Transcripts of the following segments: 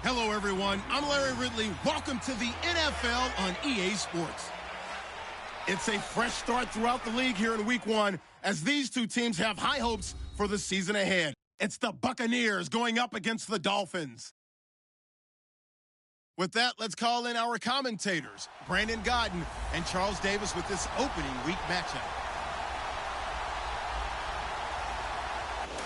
Hello, everyone. I'm Larry Ridley. Welcome to the NFL on EA Sports. It's a fresh start throughout the league here in Week 1 as these two teams have high hopes for the season ahead. It's the Buccaneers going up against the Dolphins. With that, let's call in our commentators, Brandon Godden and Charles Davis, with this opening week matchup.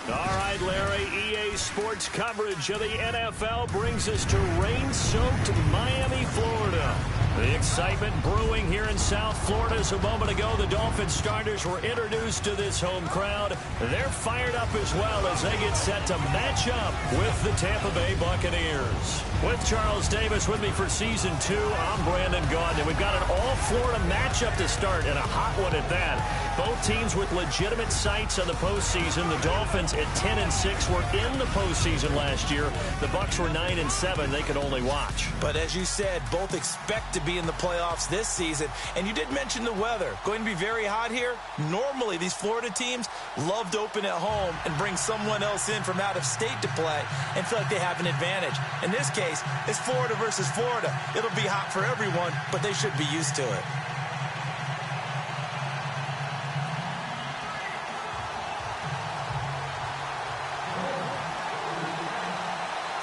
All right, Larry, EA Sports coverage of the NFL brings us to rain-soaked Miami, Florida. The excitement brewing here in South Florida. As a moment ago, the Dolphins starters were introduced to this home crowd. They're fired up as well as they get set to match up with the Tampa Bay Buccaneers. With Charles Davis with me for Season 2, I'm Brandon Gaudin. We've got an all-Florida matchup to start, and a hot one at that. Both teams with legitimate sights on the postseason. The Dolphins at 10-6 were in the postseason last year. The Bucs were 9-7. They could only watch. But as you said, both expect to be in the playoffs this season. And you did mention the weather. Going to be very hot here. Normally, these Florida teams love to open at home and bring someone else in from out of state to play and feel like they have an advantage. In this case, it's Florida versus Florida. It'll be hot for everyone, but they should be used to it.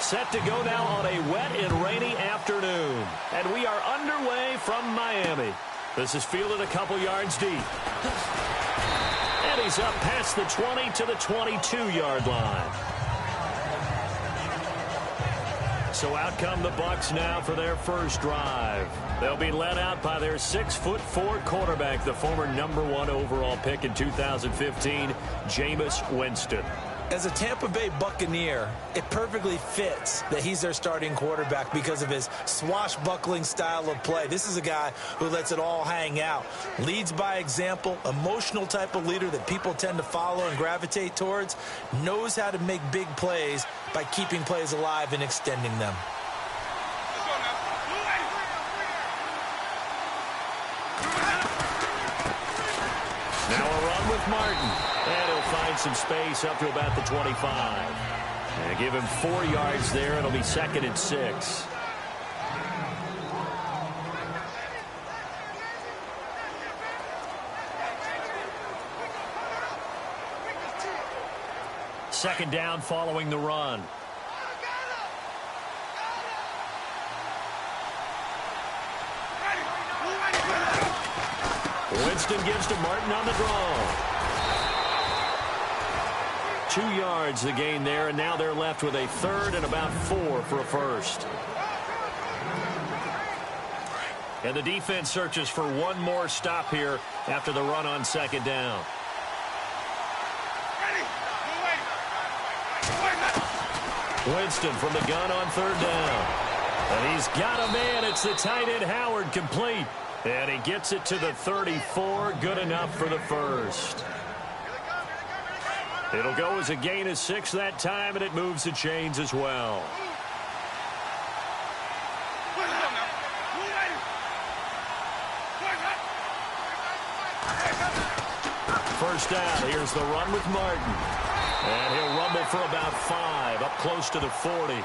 Set to go now on a wet and rainy afternoon. And we are underway from Miami. This is fielded a couple yards deep. And he's up past the 20 to the 22-yard line. So out come the Bucs now for their first drive. They'll be led out by their 6'4" quarterback, the former #1 overall pick in 2015, Jameis Winston. As a Tampa Bay Buccaneer, it perfectly fits that he's their starting quarterback because of his swashbuckling style of play. This is a guy who lets it all hang out, leads by example, emotional type of leader that people tend to follow and gravitate towards, knows how to make big plays by keeping plays alive and extending them. Now a run with Martin. And he'll find some space up to about the 25. And give him 4 yards there. It'll be 2nd and 6. Second down following the run. Winston gives to Martin on the draw. 2 yards the gain there, and now they're left with a third and about 4 for a first. And the defense searches for one more stop here after the run on second down. Winston from the gun on third down. And he's got a man. It's the tight end Howard, complete. And he gets it to the 34. Good enough for the first. It'll go as a gain of 6 that time, and it moves the chains as well. First down. Here's the run with Martin. And he'll rumble for about 5, up close to the 40.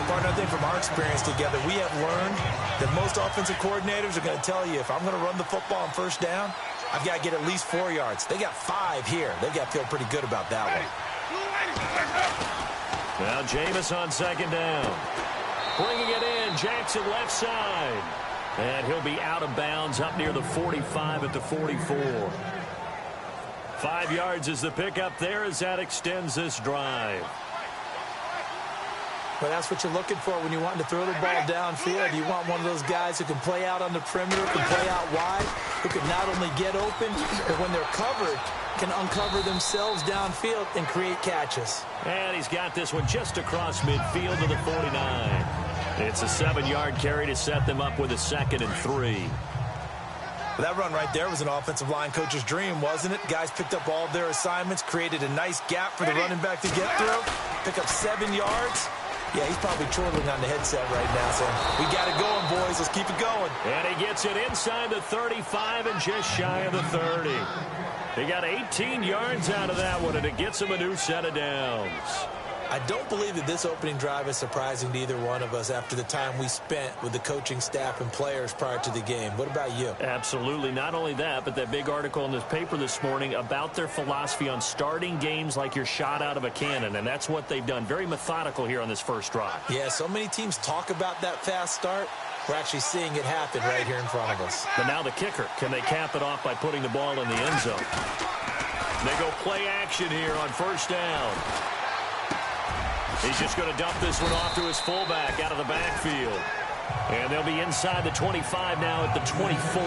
Partner, I think from our experience together, we have learned that most offensive coordinators are going to tell you, if I'm going to run the football on first down, I've got to get at least 4 yards. They got 5 here. They've got to feel pretty good about that one. Now Jameis on second down. Bringing it in, Jackson left side. And he'll be out of bounds up near the 45 at the 44. 5 yards is the pickup there as that extends this drive. Well, that's what you're looking for when you're wanting to throw the ball downfield. You want one of those guys who can play out on the perimeter, can play out wide, who can not only get open, but when they're covered, can uncover themselves downfield and create catches. And he's got this one just across midfield to the 49. It's a 7-yard carry to set them up with a 2nd and 3. Well, that run right there was an offensive line coach's dream, wasn't it? Guys picked up all of their assignments, created a nice gap for the running back to get through, pick up 7 yards. Yeah, he's probably chortling on the headset right now saying, we got it going, boys. Let's keep it going. And he gets it inside the 35 and just shy of the 30. He got 18 yards out of that one, and it gets him a new set of downs. I don't believe that this opening drive is surprising to either one of us after the time we spent with the coaching staff and players prior to the game. What about you? Absolutely. Not only that, but that big article in the paper this morning about their philosophy on starting games like you're shot out of a cannon, and that's what they've done. Very methodical here on this first drive. Yeah, so many teams talk about that fast start. We're actually seeing it happen right here in front of us. But now the kicker. Can they cap it off by putting the ball in the end zone? They go play action here on first down. He's just going to dump this one off to his fullback out of the backfield. And they'll be inside the 25 now at the 24.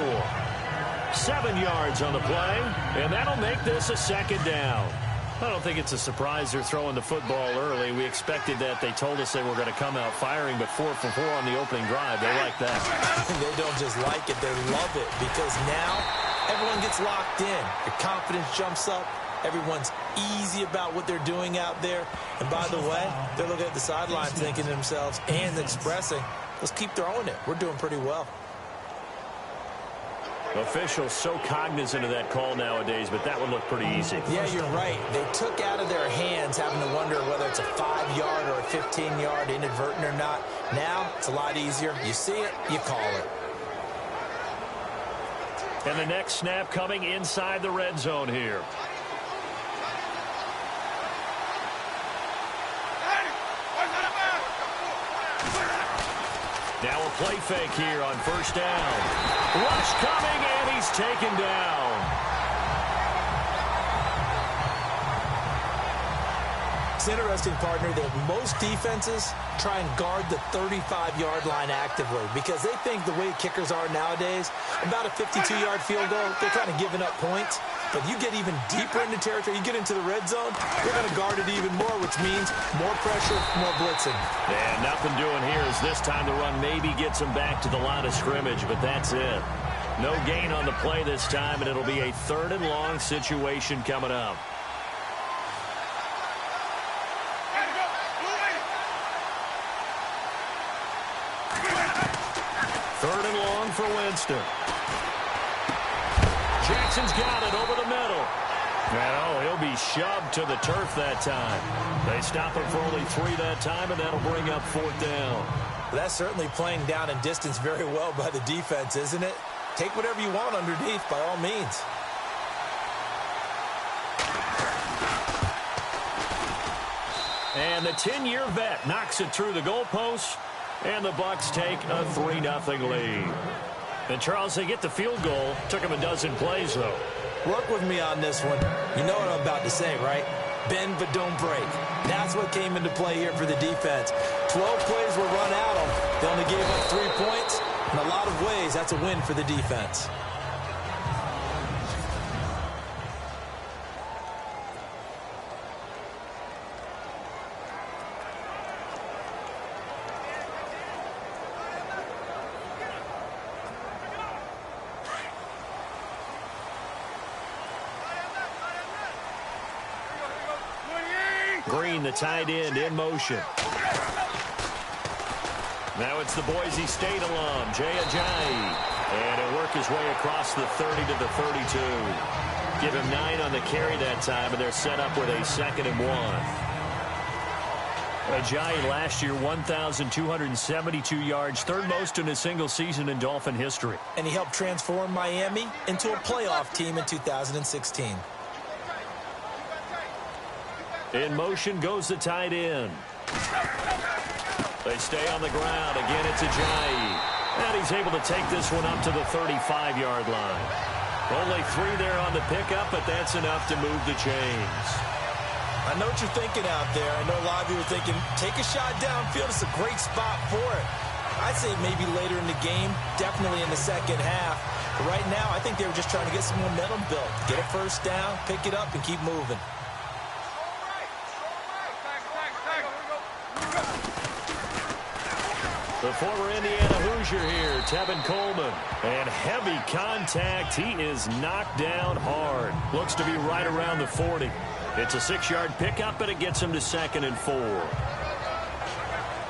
7 yards on the play, and that'll make this a second down. I don't think it's a surprise they're throwing the football early. We expected that. They told us they were going to come out firing, but 4 for 4 on the opening drive. They like that. They don't just like it, they love it, because now everyone gets locked in. Your confidence jumps up. Everyone's easy about what they're doing out there. And by the way, they're looking at the sidelines thinking to themselves and expressing, let's keep throwing it. We're doing pretty well. Officials so cognizant of that call nowadays, but that would look pretty easy. Yeah, you're right. They took out of their hands having to wonder whether it's a 5-yard or a 15-yard inadvertent or not. Now, it's a lot easier. You see it, you call it. And the next snap coming inside the red zone here. Now a play fake here on first down. Rush coming, and he's taken down. It's interesting, partner, that most defenses try and guard the 35-yard line actively because they think the way kickers are nowadays, about a 52-yard field goal, they're kind of giving up points. But you get even deeper into territory, you get into the red zone, you're going to guard it even more, which means more pressure, more blitzing. And nothing doing here is this time the run maybe gets him back to the line of scrimmage, but that's it. No gain on the play this time, and it'll be a 3rd and long situation coming up. Third and long for Winston. Jackson's got it over the middle. And, oh, he'll be shoved to the turf that time. They stop him for only 3 that time, and that'll bring up 4th down. That's certainly playing down in distance very well by the defense, isn't it? Take whatever you want underneath, by all means. And the 10-year vet knocks it through the goalpost, and the Bucs take a 3-0 lead. And, Charles, they get the field goal. Took them a dozen plays, though. Work with me on this one. You know what I'm about to say, right? Bend but don't break. That's what came into play here for the defense. 12 plays were run out of. They only gave up 3 points. In a lot of ways, that's a win for the defense. Green, the tight end, in motion. Now it's the Boise State alum, Jay Ajayi. And he'll work his way across the 30 to the 32. Give him 9 on the carry that time, and they're set up with a 2nd and 1. Ajayi last year, 1,272 yards, 3rd most in a single season in Dolphin history. And he helped transform Miami into a playoff team in 2016. In motion goes the tight end. They stay on the ground. Again, it's Ajayi. And he's able to take this one up to the 35-yard line. Only 3 there on the pickup, but that's enough to move the chains. I know what you're thinking out there. I know a lot of you are thinking, take a shot downfield. It's a great spot for it. I'd say maybe later in the game, definitely in the second half. But right now, I think they were just trying to get some momentum built. Get a first down, pick it up, and keep moving. The former Indiana Hoosier here, Tevin Coleman. And heavy contact. He is knocked down hard. Looks to be right around the 40. It's a 6-yard pickup, and it gets him to 2nd and 4.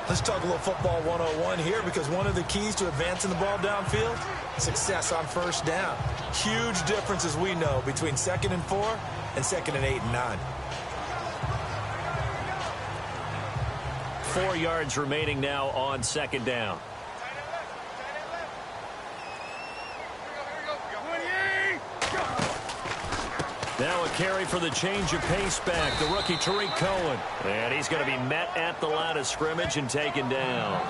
Let's talk a little football 101 here, because one of the keys to advancing the ball downfield, success on first down. Huge difference, as we know, between 2nd and 4 and 2nd and 8 and 9. 4 yards remaining now on second down. Now a carry for the change of pace back, the rookie Tariq Cohen. And he's going to be met at the line of scrimmage and taken down.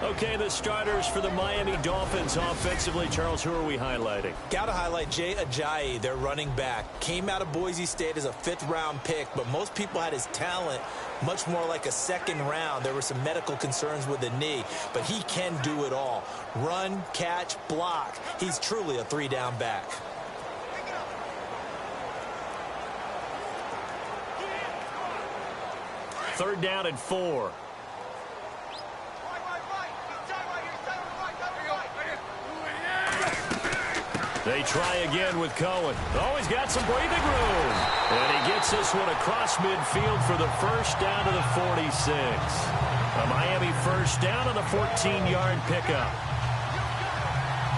Okay, the starters for the Miami Dolphins offensively. Charles, who are we highlighting? Got to highlight Jay Ajayi, their running back. Came out of Boise State as a 5th-round pick, but most people had his talent much more like a 2nd round. There were some medical concerns with the knee, but he can do it all. Run, catch, block. He's truly a 3-down back. Third down and 4. They try again with Cohen. Always got some breathing room. And he gets this one across midfield for the first down to the 46. A Miami first down on the 14-yard pickup.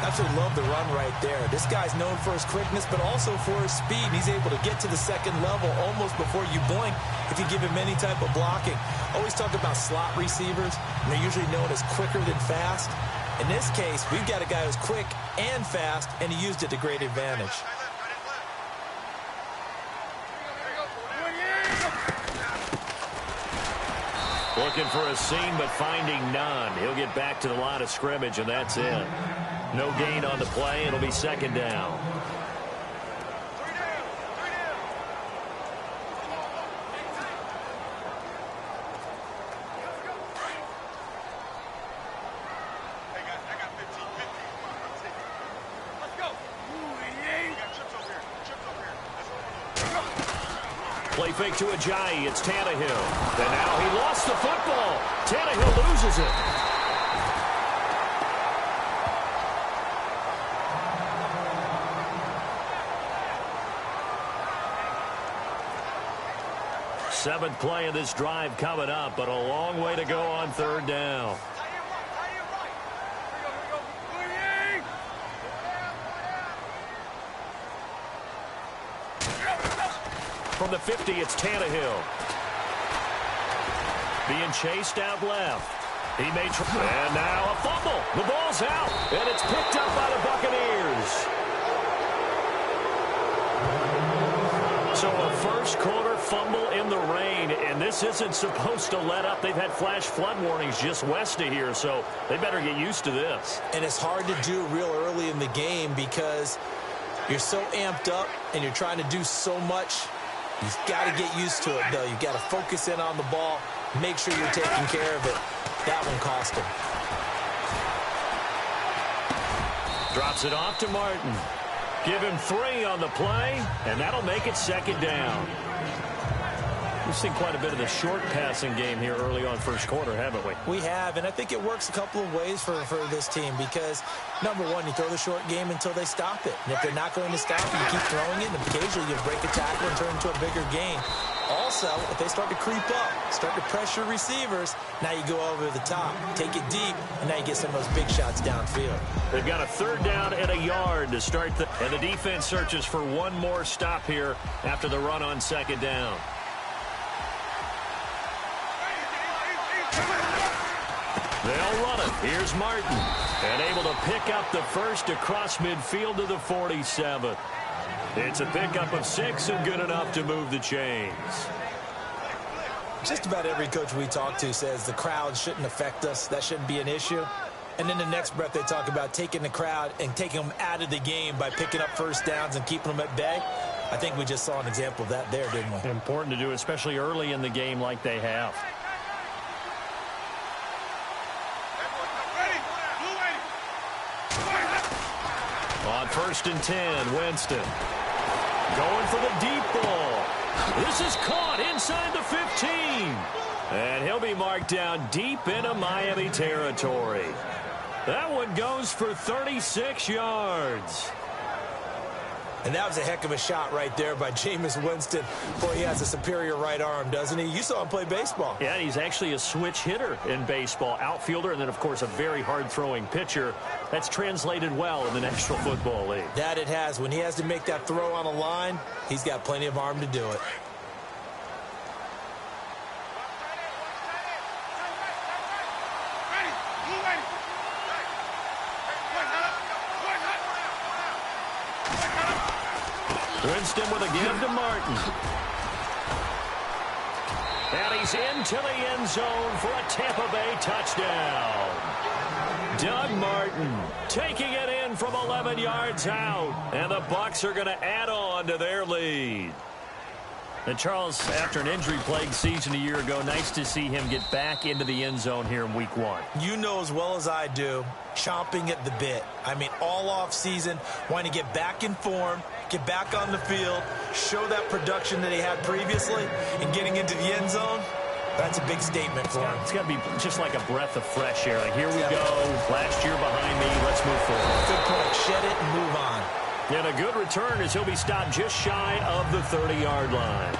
Absolutely love the run right there. This guy's known for his quickness, but also for his speed. He's able to get to the 2nd level almost before you blink if you give him any type of blocking. Always talk about slot receivers, and they're usually known as quicker than fast. In this case, we've got a guy who's quick and fast, and he used it to great advantage. Looking for a seam, but finding none. He'll get back to the line of scrimmage, and that's it. No gain on the play. It'll be second down. Play fake to Ajayi. It's Tannehill. And now he lost the football. Tannehill loses it. Seventh play of this drive coming up, but a long way to go on third down. From the 50, it's Tannehill. Being chased out left. He made and now a fumble. The ball's out, and it's picked up by the Buccaneers. So a first-quarter fumble in the rain, and this isn't supposed to let up. They've had flash flood warnings just west of here, so they better get used to this. And it's hard to do real early in the game because you're so amped up and you're trying to do so much. You've got to get used to it, though. You've got to focus in on the ball, make sure you're taking care of it. That one cost him. Drops it off to Martin. Give him 3 on the play, and that'll make it second down. We've seen quite a bit of the short passing game here early on first quarter, haven't we? We have, and I think it works a couple of ways for this team because, number one, you throw the short game until they stop it. And if they're not going to stop it, you keep throwing it, and occasionally you break a tackle and turn it into a bigger gain. Also, if they start to creep up, start to pressure receivers, now you go over the top, take it deep, and now you get some of those big shots downfield. They've got a third down and a yard to start, and the defense searches for one more stop here after the run on second down. They'll run it. Here's Martin. And able to pick up the first across midfield to the 47. It's a pickup of 6 and good enough to move the chains. Just about every coach we talk to says the crowd shouldn't affect us. That shouldn't be an issue. And then the next breath they talk about taking the crowd and taking them out of the game by picking up first downs and keeping them at bay. I think we just saw an example of that there, didn't we? Important to do, especially early in the game like they have. On 1st and 10, Winston. Going for the deep ball. This is caught inside the 15. And he'll be marked down deep into Miami territory. That one goes for 36 yards. And that was a heck of a shot right there by Jameis Winston. Boy, he has a superior right arm, doesn't he? You saw him play baseball. Yeah, he's actually a switch hitter in baseball. Outfielder, and then, of course, a very hard-throwing pitcher. That's translated well in the National Football League. That it has. When he has to make that throw on a line, he's got plenty of arm to do it. Winston with a give to Martin. And he's into the end zone for a Tampa Bay touchdown. Doug Martin taking it in from 11 yards out. And the Bucs are going to add on to their lead. And Charles, after an injury-plagued season a year ago, nice to see him get back into the end zone here in Week 1. You know as well as I do, chomping at the bit. I mean, all off season, wanting to get back in form, get back on the field, show that production that he had previously, and getting into the end zone, that's a big statement for him. It's got to be just like a breath of fresh air. Like, here we go, last year behind me, let's move forward. Good point. Shed it and move on. And a good return as he'll be stopped just shy of the 30-yard line.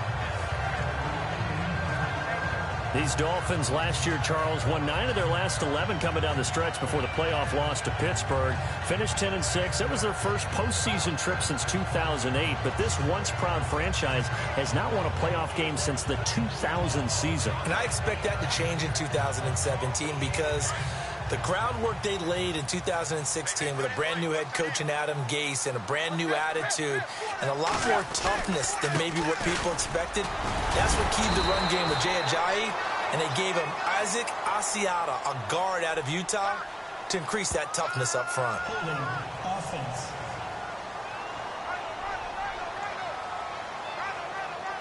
These Dolphins last year, Charles, won 9 of their last 11 coming down the stretch before the playoff loss to Pittsburgh. Finished 10-6. That was their first postseason trip since 2008. But this once-proud franchise has not won a playoff game since the 2000 season. And I expect that to change in 2017 because the groundwork they laid in 2016 with a brand-new head coach in Adam Gase and a brand-new attitude and a lot more toughness than maybe what people expected, that's what keyed the run game with Jay Ajayi, and they gave him Isaac Asiata, a guard out of Utah, to increase that toughness up front. Offense.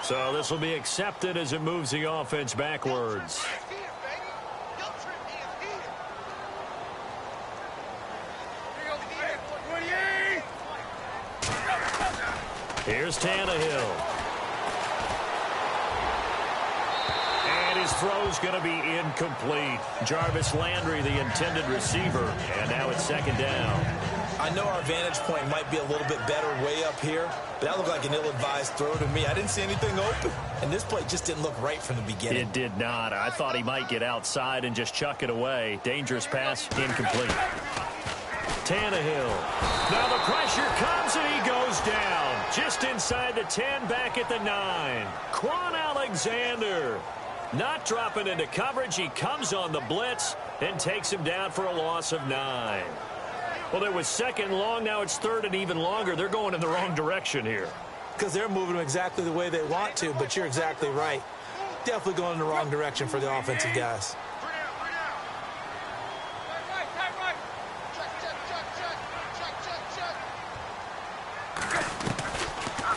So this will be accepted as it moves the offense backwards. Here's Tannehill. And his throw's going to be incomplete. Jarvis Landry, the intended receiver. And now it's second down. I know our vantage point might be a little bit better way up here, but that looked like an ill-advised throw to me. I didn't see anything open. And this play just didn't look right from the beginning. It did not. I thought he might get outside and just chuck it away. Dangerous pass, incomplete. Tannehill. Now the pressure comes and he goes down. Just inside the 10, back at the 9. Quan Alexander not dropping into coverage. He comes on the blitz and takes him down for a loss of 9. Well, there was second and long. Now it's third and even longer. They're going in the wrong direction here. Because they're moving them exactly the way they want to, but you're exactly right. Definitely going in the wrong direction for the offensive guys.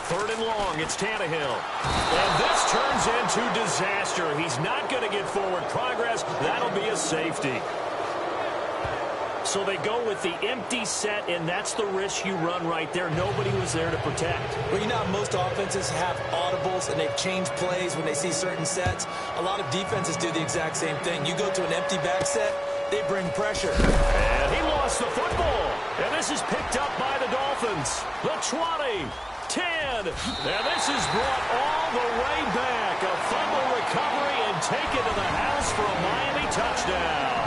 Third and long, it's Tannehill. And this turns into disaster. He's not going to get forward progress. That'll be a safety. So they go with the empty set, and that's the risk you run right there. Nobody was there to protect. Well, you know how most offenses have audibles, and they've changed plays when they see certain sets. A lot of defenses do the exact same thing. You go to an empty back set, they bring pressure. And he lost the football. And this is picked up by the Dolphins. The 20. 10. And this is brought all the way back. A fumble recovery and taken to the house for a Miami touchdown.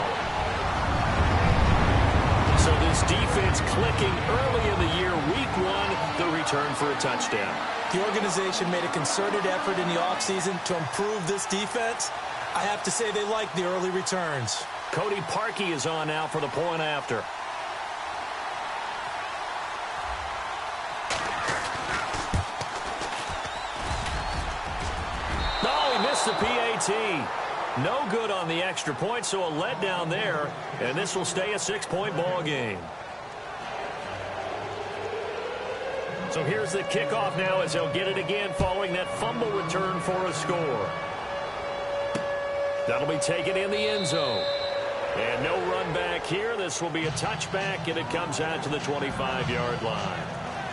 So this defense clicking early in the year. Week 1, the return for a touchdown. The organization made a concerted effort in the offseason to improve this defense. I have to say they like the early returns. Cody Parkey is on now for the point after. Missed the PAT. No good on the extra point, so a letdown there, and this will stay a 6-point ball game. So here's the kickoff now as they'll get it again following that fumble return for a score. That'll be taken in the end zone. And no run back here. This will be a touchback, and it comes out to the 25-yard line.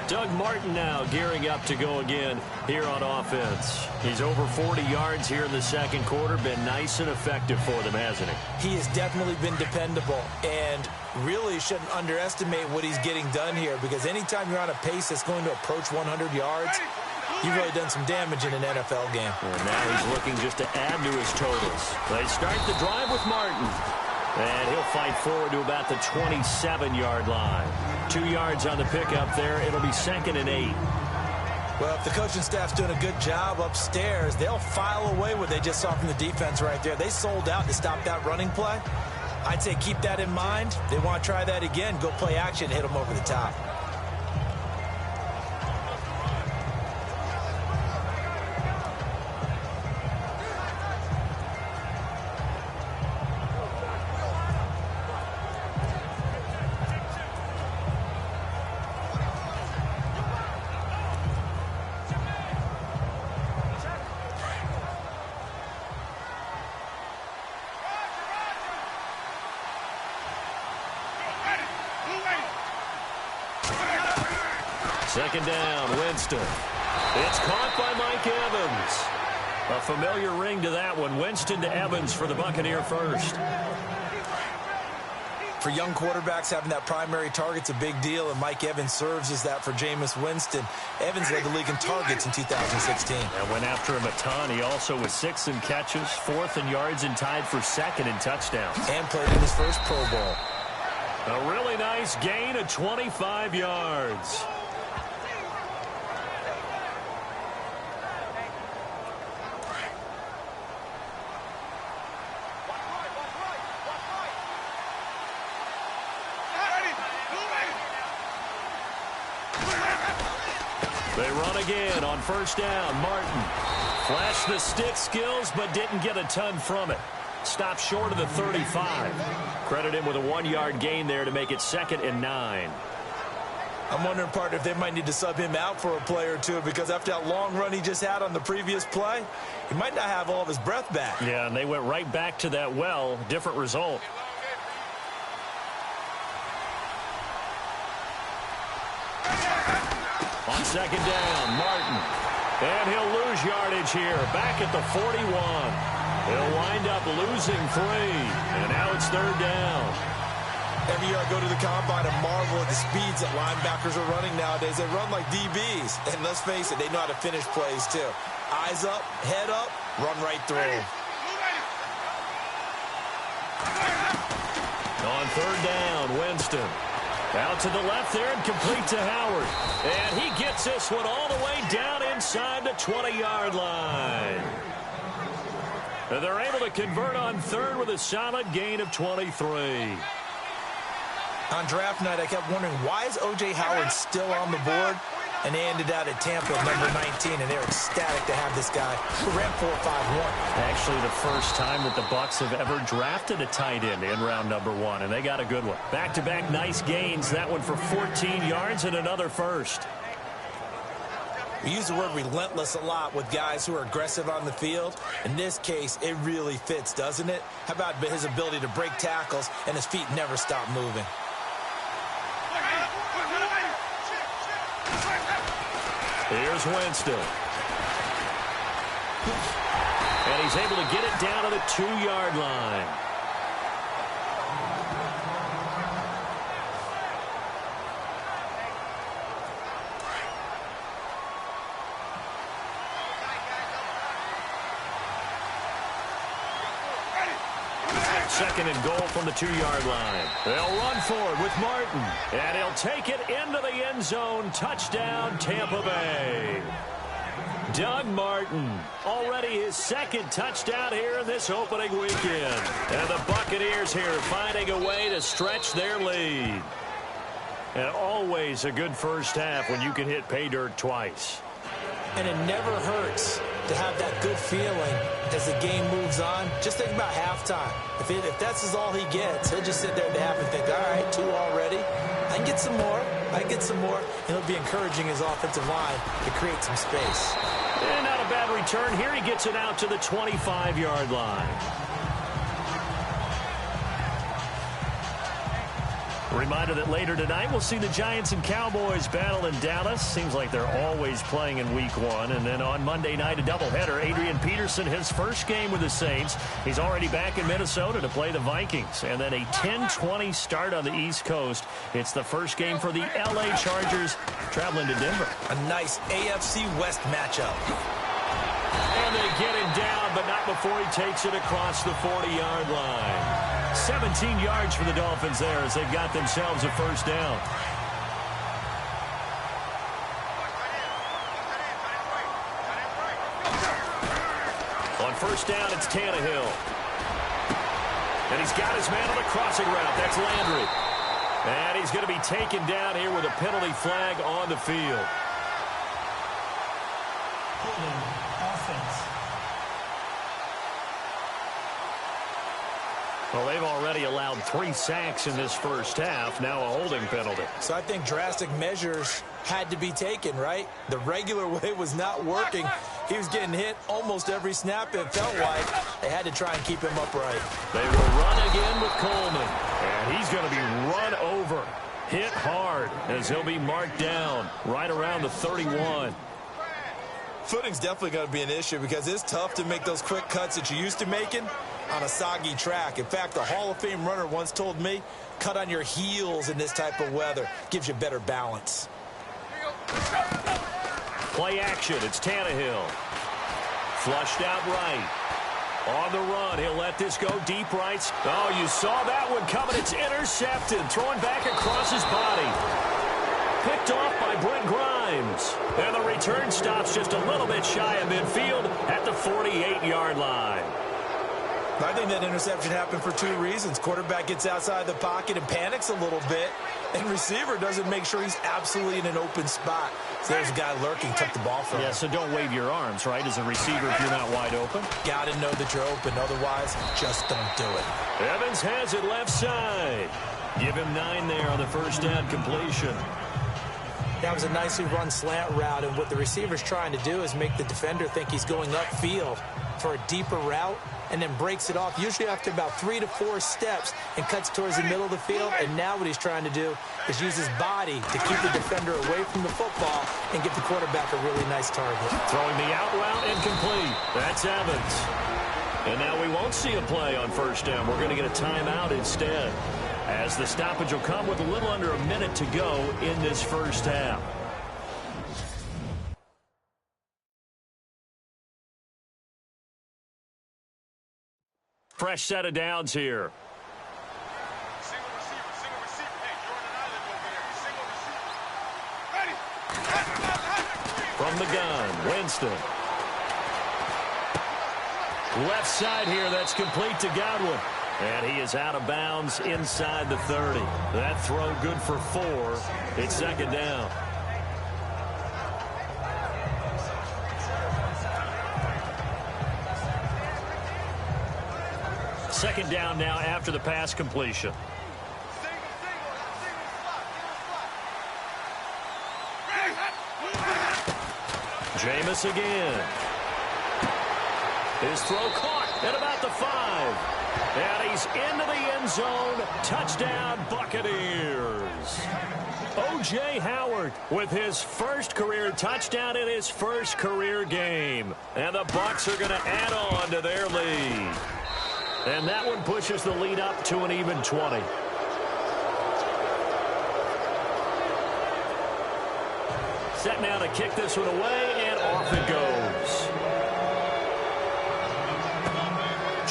Doug Martin now gearing up to go again here on offense. He's over 40 yards here in the second quarter. Been nice and effective for them, hasn't he? He has definitely been dependable, and really shouldn't underestimate what he's getting done here, because anytime you're on a pace that's going to approach 100 yards, you've really done some damage in an NFL game. And now he's looking just to add to his totals. They start the drive with Martin. And he'll fight forward to about the 27-yard line. 2 yards on the pickup there. It'll be 2nd and 8. Well, if the coaching staff's doing a good job upstairs, they'll file away what they just saw from the defense right there. They sold out to stop that running play. I'd say keep that in mind. They want to try that again. Go play action, hit them over the top. Second down, Winston. It's caught by Mike Evans. A familiar ring to that one. Winston to Evans for the Buccaneer first. For young quarterbacks, having that primary target's a big deal, and Mike Evans serves as that for Jameis Winston. Evans led the league in targets in 2016. And went after him a ton. He also was 6th in catches, 4th in yards, and tied for 2nd in touchdowns. And played in his first Pro Bowl. A really nice gain of 25 yards. They run again on first down. Martin flashed the stick skills, but didn't get a ton from it. Stopped short of the 35. Credit him with a 1-yard gain there to make it 2nd and 9. I'm wondering, partner, if they might need to sub him out for a play or two, because after that long run he just had on the previous play, he might not have all of his breath back. Yeah, and they went right back to that well. Different result. On second down, Martin. And he'll lose yardage here. Back at the 41. He'll wind up losing 3. And now it's 3rd down. Every year I go to the combine and marvel at the speeds that linebackers are running nowadays. They run like DBs. And let's face it, they know how to finish plays too. Eyes up, head up, run right through. On 3rd down, Winston. Out to the left there and complete to Howard. And he gets this one all the way down inside the 20-yard line. And they're able to convert on 3rd with a solid gain of 23. On draft night, I kept wondering, why is O.J. Howard still on the board? And they ended out at Tampa at number 19, and they're ecstatic to have this guy who ran 4.51. Actually, the first time that the Bucs have ever drafted a tight end in round number 1, and they got a good one. Back-to-back nice gains, that one for 14 yards and another first. We use the word relentless a lot with guys who are aggressive on the field. In this case, it really fits, doesn't it? How about his ability to break tackles and his feet never stop moving? Here's Winston. And he's able to get it down to the 2-yard line. Second and goal from the 2-yard line. They'll run forward with Martin. And he'll take it into the end zone. Touchdown, Tampa Bay. Doug Martin, already his 2nd touchdown here in this opening weekend. And the Buccaneers here finding a way to stretch their lead. And always a good first half when you can hit pay dirt twice. And it never hurts to have that good feeling as the game moves on. Just think about halftime. If that's all he gets, he'll just sit there at the half and think, all right, 2 already. I can get some more. I can get some more. And he'll be encouraging his offensive line to create some space. And not a bad return. Here he gets it out to the 25-yard line. Reminder that later tonight we'll see the Giants and Cowboys battle in Dallas. Seems like they're always playing in week 1. And then on Monday night, a doubleheader. Adrian Peterson, his first game with the Saints. He's already back in Minnesota to play the Vikings. And then a 10:20 start on the East Coast. It's the first game for the L.A. Chargers traveling to Denver. A nice AFC West matchup. And they get him down, but not before he takes it across the 40-yard line. 17 yards for the Dolphins there as they've got themselves a first down. On first down, it's Tannehill. And he's got his man on the crossing route. That's Landry. And he's going to be taken down here with a penalty flag on the field. Offense. Well, they've already allowed 3 sacks in this first half. Now a holding penalty. So I think drastic measures had to be taken, right? The regular way was not working. He was getting hit almost every snap, it felt like. They had to try and keep him upright. They will run again with Coleman. And he's going to be run over. Hit hard as he'll be marked down right around the 31. Footing's definitely going to be an issue because it's tough to make those quick cuts that you're used to making on a soggy track. In fact, a Hall of Fame runner once told me, cut on your heels in this type of weather. Gives you better balance. Play action. It's Tannehill. Flushed out right. On the run, he'll let this go deep right. Oh, you saw that one coming. It's intercepted. Throwing back across his body. Picked off by Brent Grimes. And the return stops just a little bit shy of midfield at the 48-yard line. I think that interception happened for two reasons. Quarterback gets outside the pocket and panics a little bit, and receiver doesn't make sure he's absolutely in an open spot. So there's a guy lurking, took the ball from him. Yeah, so don't wave your arms, right, as a receiver if you're not wide open. Got to know that you're open. Otherwise, just don't do it. Evans has it left side. Give him 9 there on the first down completion. That was a nicely run slant route, and what the receiver's trying to do is make the defender think he's going upfield for a deeper route, and then breaks it off, usually after about 3 to 4 steps, and cuts towards the middle of the field. And now what he's trying to do is use his body to keep the defender away from the football and give the quarterback a really nice target. Throwing the out route incomplete. That's Evans. And now we won't see a play on first down. We're going to get a timeout instead, as the stoppage will come with a little under a minute to go in this first half. Fresh set of downs here. Single receiver. Hey, Jordan Island over there. Single receiver. Ready. From the gun, Winston. Left side here, that's complete to Godwin. And he is out of bounds inside the 30. That throw good for 4. It's second down. Second down now after the pass completion. Jameis again. His throw caught at about the 5. And he's into the end zone. Touchdown, Buccaneers. O.J. Howard with his first career touchdown in his first career game. And the Bucs are going to add on to their lead. And that one pushes the lead up to an even 20. Set now to kick this one away, and off it goes.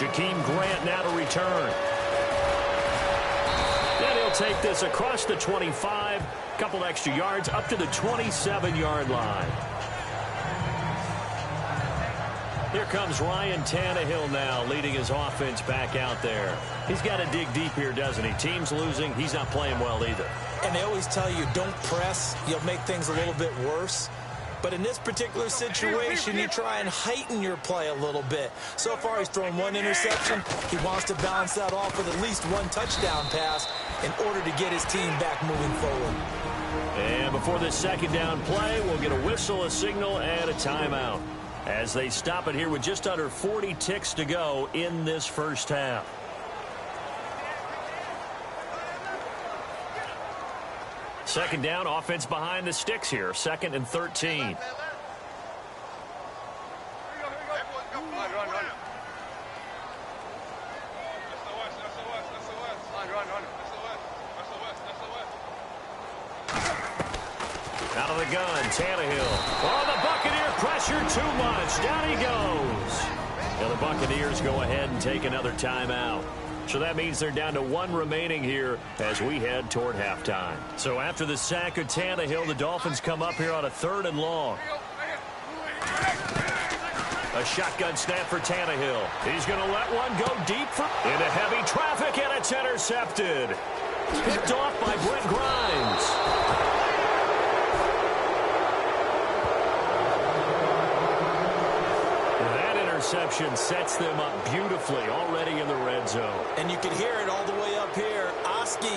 Jakeem Grant now to return. Then he'll take this across the 25, couple extra yards up to the 27-yard line. Here comes Ryan Tannehill now, leading his offense back out there. He's got to dig deep here, doesn't he? Team's losing. He's not playing well either. And they always tell you, don't press. You'll make things a little bit worse. But in this particular situation, you try and heighten your play a little bit. So far, he's thrown 1 interception. He wants to balance that off with at least 1 touchdown pass in order to get his team back moving forward. And before this second down play, we'll get a whistle, a signal, and a timeout, as they stop it here with just under 40 ticks to go in this first half. Second down, offense behind the sticks here. 2nd and 13. Out of the gun, Tannehill. Oh, the Buccaneer pressure too much. Down he goes. And the Buccaneers go ahead and take another timeout. So that means they're down to 1 remaining here as we head toward halftime. So after the sack of Tannehill, the Dolphins come up here on a 3rd and long. A shotgun snap for Tannehill. He's going to let one go deep into heavy traffic, and it's intercepted. Picked off by Brent Grimes. Interception sets them up beautifully already in the red zone. And you can hear it all the way up here. Oski,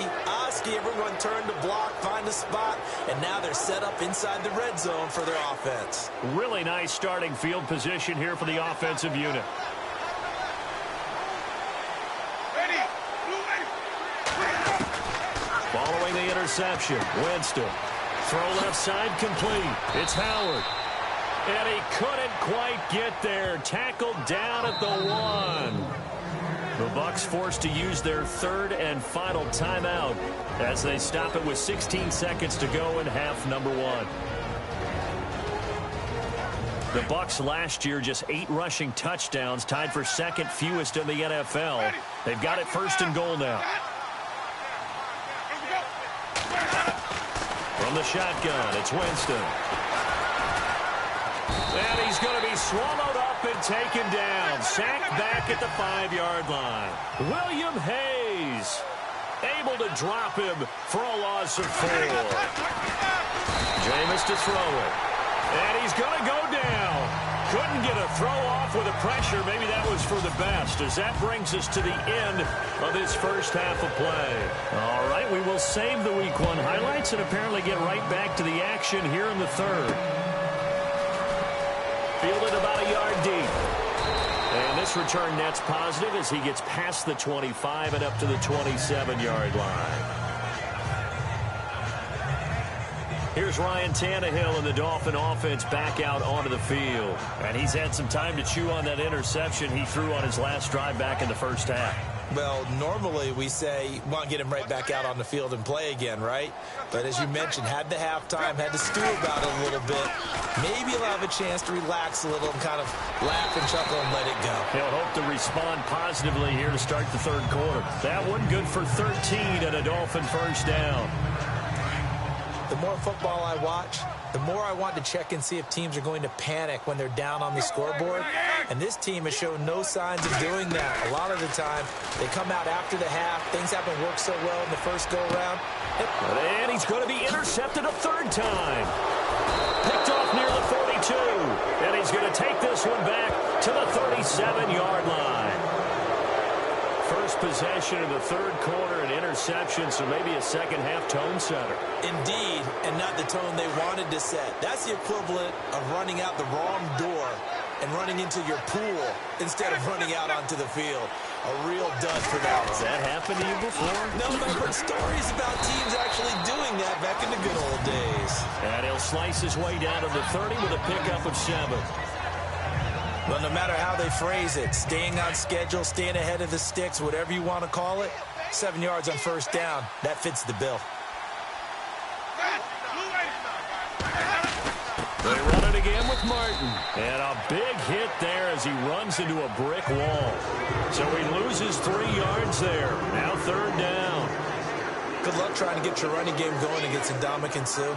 everyone turned to block, find a spot, and now they're set up inside the red zone for their offense. Really nice starting field position here for the offensive unit. Following the interception. Winston. Throw left side complete. It's Howard. And he couldn't quite get there. Tackled down at the 1. The Bucs forced to use their third and final timeout as they stop it with 16 seconds to go in half number 1. The Bucs last year just 8 rushing touchdowns, tied for second fewest in the NFL. They've got it first and goal now. From the shotgun, it's Winston. And he's going to be swallowed up and taken down. Sacked back at the 5-yard line. William Hayes able to drop him for a loss of 4. Jameis to throw it. And he's going to go down. Couldn't get a throw off with the pressure. Maybe that was for the best, as that brings us to the end of this first half of play. All right, we will save the Week 1 highlights and apparently get right back to the action here in the third. Fielded about a yard deep. And this return net's positive as he gets past the 25 and up to the 27-yard line. Here's Ryan Tannehill and the Dolphin offense back out onto the field. And he's had some time to chew on that interception he threw on his last drive back in the first half. Well, normally we say, want to get him right back out on the field and play again, right? But as you mentioned, had the halftime, had to stew about it a little bit. Maybe he'll have a chance to relax a little and kind of laugh and chuckle and let it go. He'll hope to respond positively here to start the third quarter. That one good for 13 and a Dolphin first down. The more football I watch, the more I want to check and see if teams are going to panic when they're down on the scoreboard. And this team has shown no signs of doing that. A lot of the time, they come out after the half. Things haven't worked so well in the first go-around. And he's going to be intercepted a third time. Picked off near the 42. And he's going to take this one back to the 37-yard line. First possession of the third quarter, an interception, so maybe a second-half tone setter. Indeed, and not the tone they wanted to set. That's the equivalent of running out the wrong door and running into your pool instead of running out onto the field. A real dud for that one. Has that happened to you before? No, but I've heard stories about teams actually doing that back in the good old days. And he'll slice his way down to the 30 with a pickup of 7. Well, no matter how they phrase it, staying on schedule, staying ahead of the sticks, whatever you want to call it, 7 yards on first down, that fits the bill. They run it again with Martin. And a big hit there as he runs into a brick wall. So he loses 3 yards there. Now third down. Good luck trying to get your running game going against Ndamukong Suh.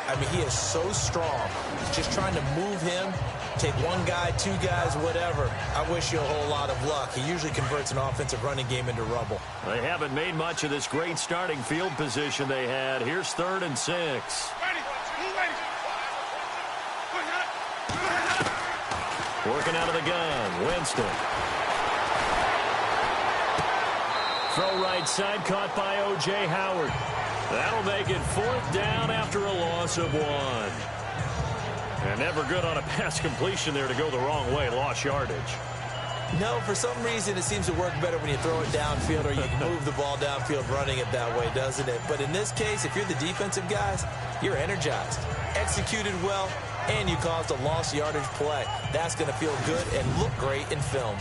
I mean, he is so strong. Just trying to move him, take one guy, 2 guys, whatever. I wish you a whole lot of luck. He usually converts an offensive running game into rubble. They haven't made much of this great starting field position they had. Here's 3rd and 6. Working out of the gun, Winston. Throw right side, caught by O.J. Howard. That'll make it 4th down after a loss of 1. And never good on a pass completion there to go the wrong way, lost yardage. No, for some reason it seems to work better when you throw it downfield or you can move the ball downfield running it that way, doesn't it? But in this case, if you're the defensive guys, you're energized, executed well, and you caused a lost yardage play. That's going to feel good and look great in film.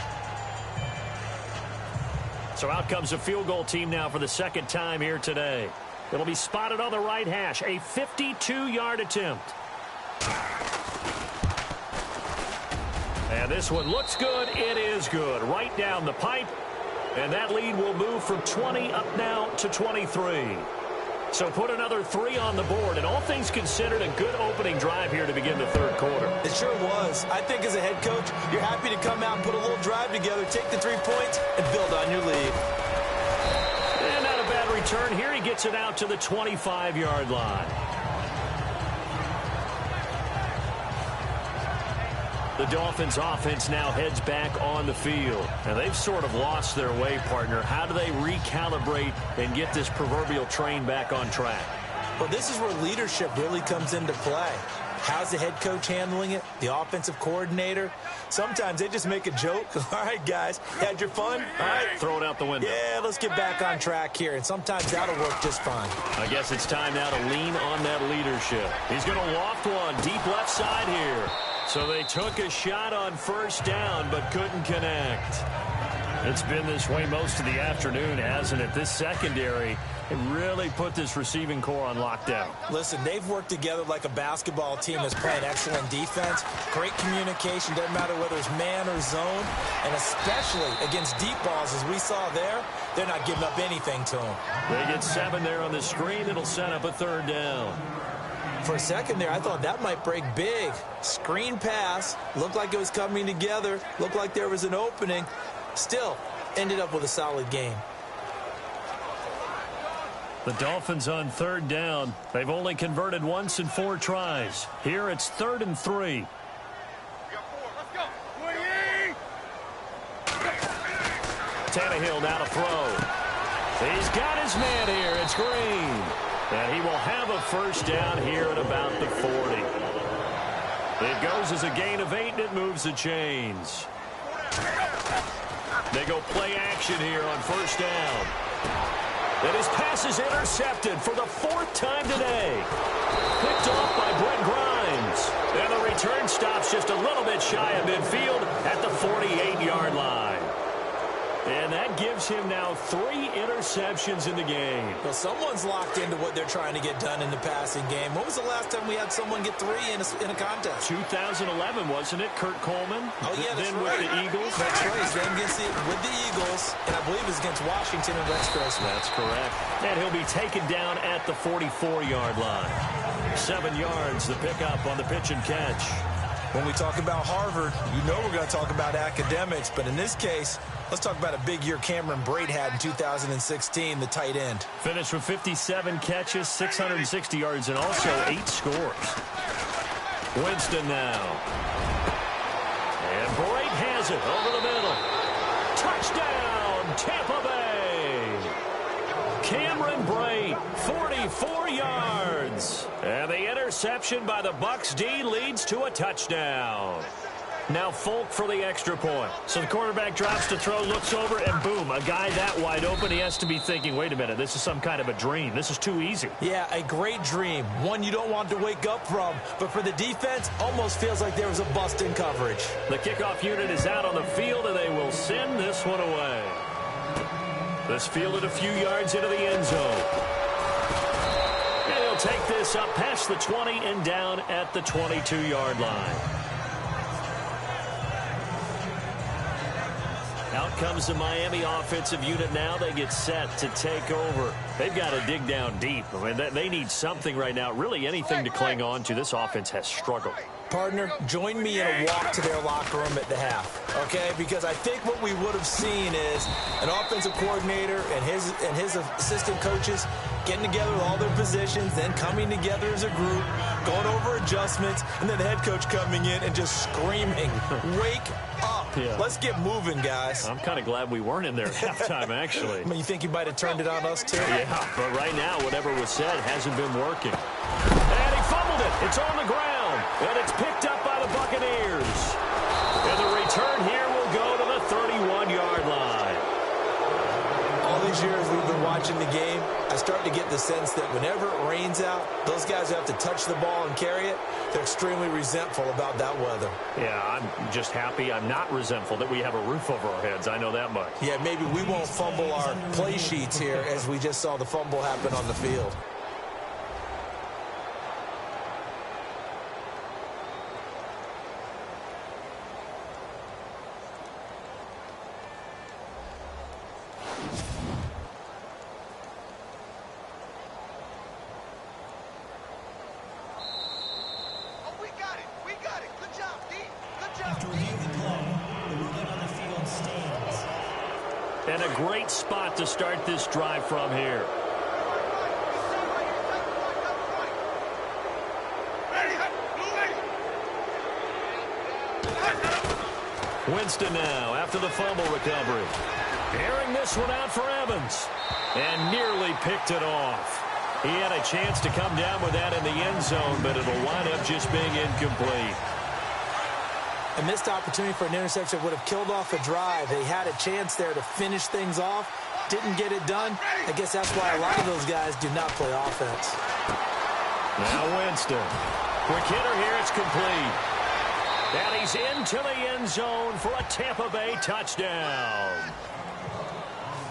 So out comes a field goal team now for the second time here today. It'll be spotted on the right hash, a 52-yard attempt. And this one looks good. It is good. Right down the pipe. And that lead will move from 20 up now to 23. So put another 3 on the board. And all things considered, a good opening drive here to begin the third quarter. It sure was. I think as a head coach, you're happy to come out and put a little drive together, take the 3 points, and build on your lead. And not a bad return here. He gets it out to the 25-yard line. The Dolphins offense now heads back on the field. And they've sort of lost their way, partner. How do they recalibrate and get this proverbial train back on track? Well, this is where leadership really comes into play. How's the head coach handling it? The offensive coordinator? Sometimes they just make a joke. All right, guys, had your fun? All right, throw it out the window. Yeah, let's get back on track here, and sometimes that'll work just fine. I guess it's time now to lean on that leadership. He's going to loft one deep left side here. So they took a shot on first down, but couldn't connect. It's been this way most of the afternoon, hasn't it? This secondary, it really put this receiving core on lockdown. Listen, they've worked together like a basketball team that's playing excellent defense. Great communication, doesn't matter whether it's man or zone. And especially against deep balls, as we saw there, they're not giving up anything to them. They get 7 there on the screen. It'll set up a third down. For a second there, I thought that might break big. Screen pass, looked like it was coming together, looked like there was an opening. Still, ended up with a solid game. The Dolphins on third down. They've only converted once in 4 tries. Here it's 3rd and 3. We got 4. Let's go. 28. Tannehill now to throw. He's got his man here. It's Green. And he will have a first down here at about the 40. It goes as a gain of 8, and it moves the chains. They go play action here on first down. And his pass is intercepted for the 4th time today. Picked off by Brent Grimes. And the return stops just a little bit shy of midfield at the 48-yard line. And that gives him now 3 interceptions in the game. Well, someone's locked into what they're trying to get done in the passing game. When was the last time we had someone get 3 in a contest? 2011, wasn't it? Kurt Coleman? Oh, yeah, that's then right. with the Eagles? That's right. Then with the Eagles, and I believe it was against Washington and Rex Grossman. That's correct. And he'll be taken down at the 44-yard line. 7 yards, the pickup on the pitch and catch. When we talk about Harvard, you know we're going to talk about academics, but in this case, let's talk about a big year Cameron Brate had in 2016, the tight end. Finished with 57 catches, 660 yards, and also 8 scores. Winston now. And Brate has it over the middle. Touchdown, Tampa Bay. Cameron Brate, 44 yards. And the interception by the Bucs D leads to a touchdown. Now Folk for the extra point. So the quarterback drops to throw, looks over, and boom, a guy that wide open, he has to be thinking, wait a minute, this is some kind of a dream. This is too easy. Yeah, a great dream. One you don't want to wake up from. But for the defense, almost feels like there was a bust in coverage. The kickoff unit is out on the field, and they will send this one away. This fielded a few yards into the end zone. And he'll take this up past the 20 and down at the 22-yard line. Out comes the Miami offensive unit now. They get set to take over. They've got to dig down deep. I mean, they need something right now, really anything to cling on to. This offense has struggled. Partner, join me in a walk to their locker room at the half, okay? Because I think what we would have seen is an offensive coordinator and his assistant coaches getting together with all their positions, then coming together as a group, going over adjustments, and then the head coach coming in and just screaming, wake up. Yeah. Let's get moving, guys. I'm kind of glad we weren't in there at halftime, actually. I mean, you think you might have turned it on us, too? Yeah, but right now, whatever was said hasn't been working. And he fumbled it. It's on the ground. And it's picked up by the Buccaneers. And the return here will go to the 31-yard line. All these years we've been watching the game, I start to get the sense that whenever it rains out, those guys who have to touch the ball and carry it, they're extremely resentful about that weather. Yeah, I'm just happy I'm not resentful that we have a roof over our heads. I know that much. Yeah, maybe we won't fumble our play sheets here as we just saw the fumble happen on the field. After reviewing the play, the ruling on the field stands. And a great spot to start this drive from here. Winston now after the fumble recovery. Airing this one out for Evans. And nearly picked it off. He had a chance to come down with that in the end zone, but it'll wind up just being incomplete. A missed opportunity for an interception would have killed off a drive. They had a chance there to finish things off. Didn't get it done. I guess that's why a lot of those guys do not play offense. Now Winston. Quick hitter here. It's complete. And he's into the end zone for a Tampa Bay touchdown.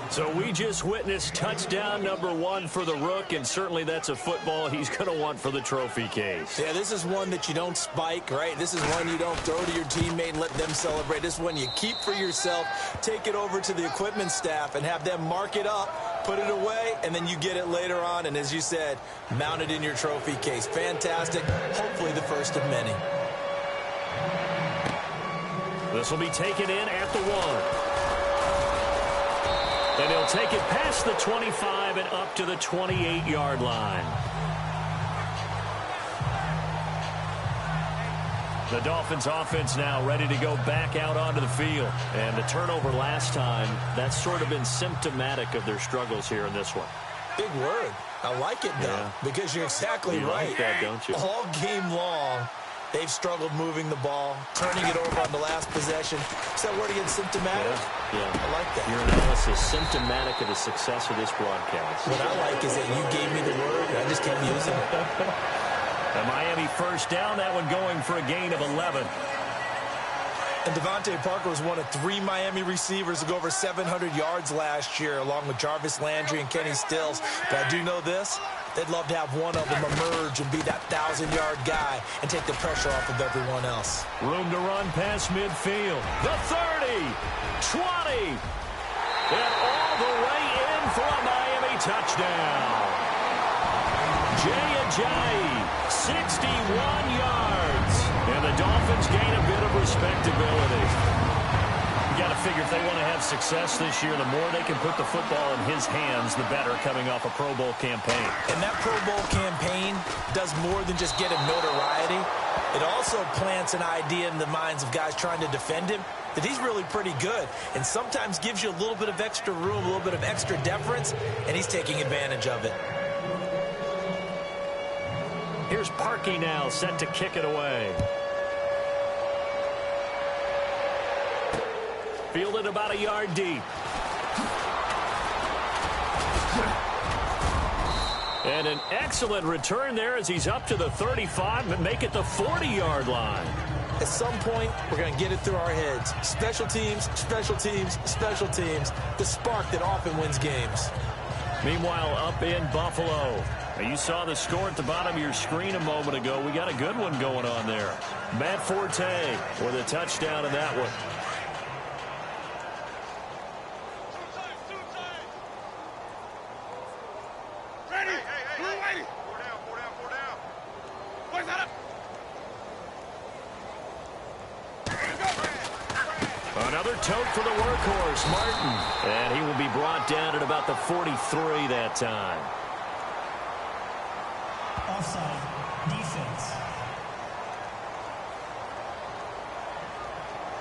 So we just witnessed touchdown number 1 for the Rook, and certainly that's a football he's going to want for the trophy case. Yeah, this is one that you don't spike, right? This is one you don't throw to your teammate and let them celebrate. This is one you keep for yourself, take it over to the equipment staff, and have them mark it up, put it away, and then you get it later on, and as you said, mount it in your trophy case. Fantastic. Hopefully the first of many. This will be taken in at the 1. And he'll take it past the 25 and up to the 28-yard line. The Dolphins offense now ready to go back out onto the field. And the turnover last time, that's sort of been symptomatic of their struggles here in this one. Big word. I like it, though, because you're exactly right. Like that, don't you? All game long, they've struggled moving the ball, turning it over on the last possession. Is that word again, symptomatic? Yeah. I like that. Your analysis symptomatic of the success of this broadcast. What I like is that you gave me the word, and I just kept using it. The Miami first down, that one going for a gain of 11. And Devontae Parker was one of 3 Miami receivers to go over 700 yards last year, along with Jarvis Landry and Kenny Stills. But I do know this. They'd love to have one of them emerge and be that 1,000-yard guy and take the pressure off of everyone else. Room to run past midfield. The 30, 20, and all the way in for a Miami touchdown. Jay Ajayi, 61 yards. And the Dolphins gain a bit of respectability. You got to figure if they want to have success this year, the more they can put the football in his hands, the better, coming off a Pro Bowl campaign. And that Pro Bowl campaign does more than just get him notoriety. It also plants an idea in the minds of guys trying to defend him that he's really pretty good, and sometimes gives you a little bit of extra room, a little bit of extra deference, and he's taking advantage of it. Here's Parkey now, set to kick it away. Fielded about a yard deep. And an excellent return there as he's up to the 35 and make it the 40-yard line. At some point, we're going to get it through our heads. Special teams, special teams, special teams. The spark that often wins games. Meanwhile, up in Buffalo. Now, you saw the score at the bottom of your screen a moment ago. We got a good one going on there. Matt Forte with a touchdown in that one. Another tote for the workhorse, Martin. And he will be brought down at about the 43 that time. Offside. Defense.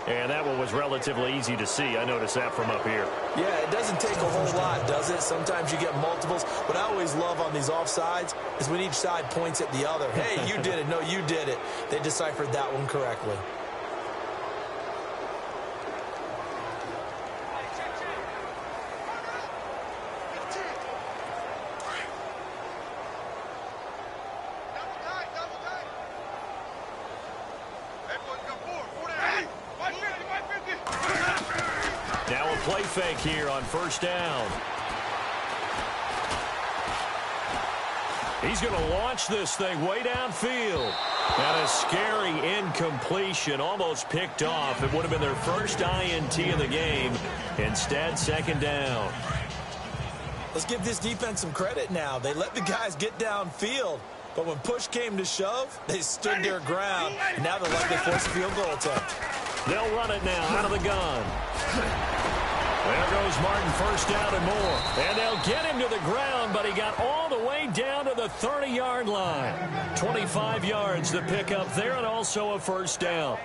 And that one was relatively easy to see. I noticed that from up here. Yeah, it doesn't take a whole lot, does it? Sometimes you get multiples. What I always love on these offsides is when each side points at the other. Hey, you did it. No, you did it. They deciphered that one correctly. Play fake here on first down. He's going to launch this thing way downfield. And a scary incompletion, almost picked off. It would have been their first INT of the game. Instead, second down. Let's give this defense some credit now. They let the guys get downfield. But when push came to shove, they stood their ground. And now they're likely to force a field goal attempt. They'll run it now out of the gun. There goes Martin, first down and more. And they'll get him to the ground, but he got all the way down to the 30-yard line. 25 yards to pick up there, and also a first down.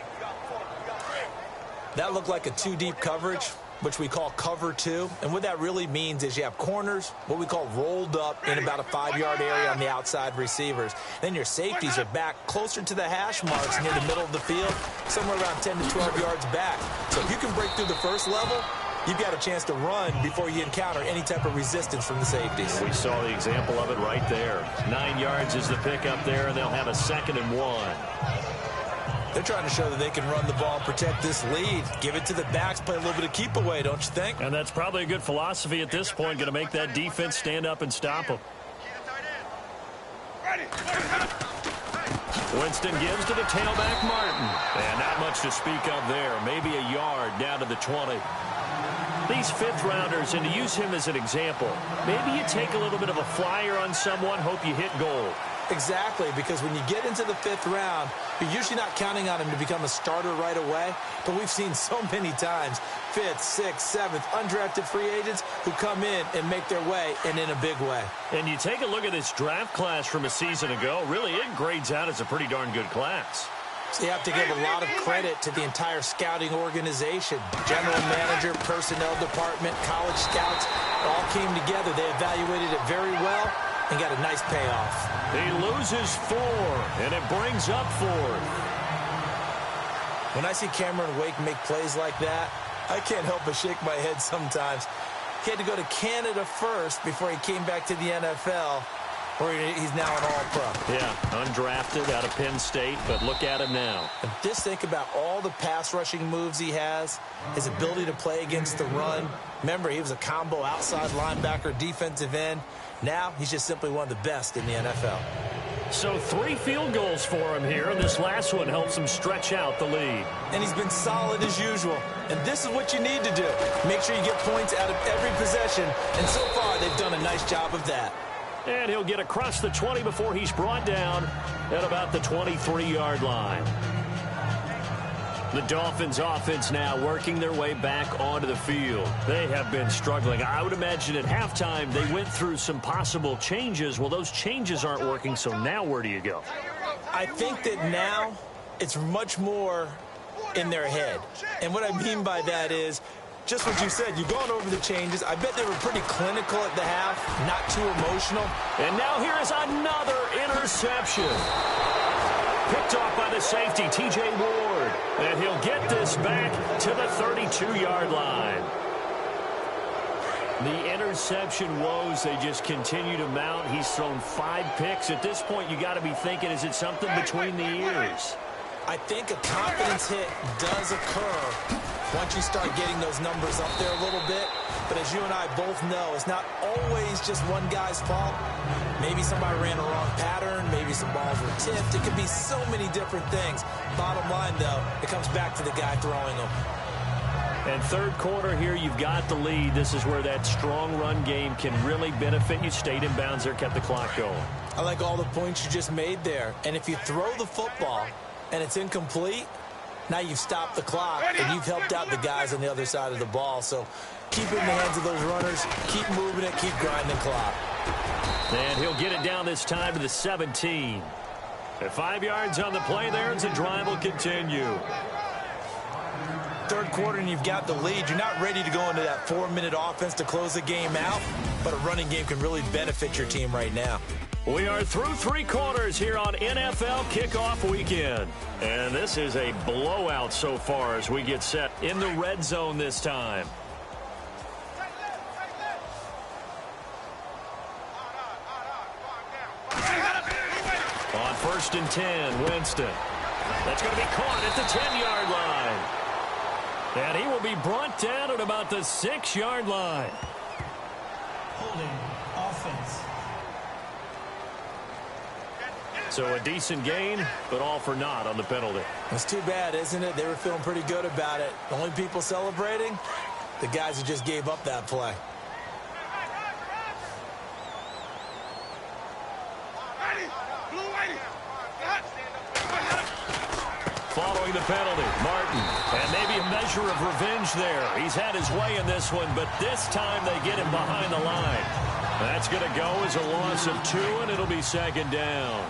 That looked like a two-deep coverage. which we call cover 2. And what that really means is you have corners, what we call rolled up in about a 5-yard area on the outside receivers. Then your safeties are back closer to the hash marks near the middle of the field, somewhere around 10 to 12 yards back. So if you can break through the first level, you've got a chance to run before you encounter any type of resistance from the safeties. We saw the example of it right there. 9 yards is the pickup there, and they'll have a 2nd and 1. They're trying to show that they can run the ball and protect this lead. Give it to the backs, play a little bit of keep away, don't you think? And that's probably a good philosophy at this point, going to make that defense stand up and stop them. Winston gives to the tailback, Martin. And not much to speak of there. Maybe a yard down to the 20. These 5th-rounders, and to use him as an example, maybe you take a little bit of a flyer on someone, hope you hit goal. Exactly, because when you get into the 5th round, you're usually not counting on him to become a starter right away. But we've seen so many times 5th, 6th, 7th, undrafted free agents who come in and make their way, and in a big way. And you take a look at this draft class from a season ago, really it grades out as a pretty darn good class. So you have to give a lot of credit to the entire scouting organization. General manager, personnel department, college scouts all came together. They evaluated it very well and got a nice payoff. He loses 4, and it brings up 4th. When I see Cameron Wake make plays like that, I can't help but shake my head sometimes. He had to go to Canada first before he came back to the NFL, where he's now an all-pro. Yeah, undrafted out of Penn State, but look at him now. And just think about all the pass-rushing moves he has, his ability to play against the run. Remember, he was a combo outside linebacker, defensive end. Now, he's just simply one of the best in the NFL. So 3 field goals for him here, and this last one helps him stretch out the lead. And he's been solid as usual. And this is what you need to do. Make sure you get points out of every possession. And so far, they've done a nice job of that. And he'll get across the 20 before he's brought down at about the 23-yard line. The Dolphins offense now working their way back onto the field. They have been struggling. I would imagine at halftime they went through some possible changes. Well, those changes aren't working, so now where do you go? I think that now it's much more in their head. And what I mean by that is just what you said. You've gone over the changes. I bet they were pretty clinical at the half, not too emotional. And now here is another interception. Picked off by the safety, T.J. Ward. And he'll get this back to the 32-yard line. The interception woes, they just continue to mount. He's thrown 5 picks. At this point, you got to be thinking, is it something between the ears? I think a confidence hit does occur once you start getting those numbers up there a little bit. But as you and I both know, it's not always just one guy's fault. Maybe somebody ran a wrong pattern. Maybe some balls were tipped. It could be so many different things. Bottom line, though, it comes back to the guy throwing them. And 3rd quarter here, you've got the lead. This is where that strong run game can really benefit you. Stayed in bounds there, kept the clock going. I like all the points you just made there. And if you throw the football and it's incomplete, now you've stopped the clock and you've helped out the guys on the other side of the ball. So keep it in the hands of those runners. Keep moving it. Keep grinding clock. And he'll get it down this time to the 17. At 5 yards on the play there, and the drive will continue. 3rd quarter and you've got the lead. You're not ready to go into that 4-minute offense to close the game out, but a running game can really benefit your team right now. We are through 3 quarters here on NFL Kickoff Weekend. And this is a blowout so far as we get set in the red zone this time. On 1st and 10, Winston. That's going to be caught at the 10-yard line. And he will be brought down at about the 6-yard line. Holding offense. So a decent gain, but all for naught on the penalty. It's too bad, isn't it? They were feeling pretty good about it. The only people celebrating, the guys who just gave up that play. Following the penalty, Martin. And maybe a measure of revenge there. He's had his way in this one, but this time they get him behind the line. That's going to go as a loss of 2, and it'll be 2nd down.